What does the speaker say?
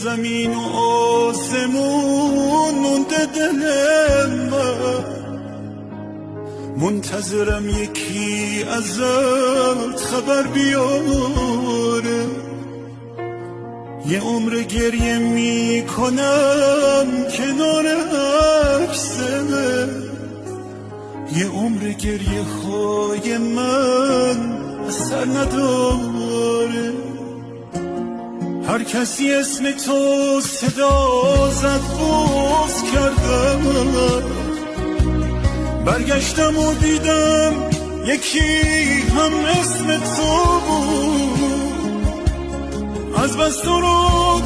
زمین و آسمون مونده دل من، منتظرم یکی ازت خبر بیاره. یه عمر گریه میکنم کنار عکسه، یه عمر گریه های من اثر نداره. هر کسی اسم تو صدا زد باز کردم، برگشتم و دیدم یکی هم اسم تو بود. از بس تو رو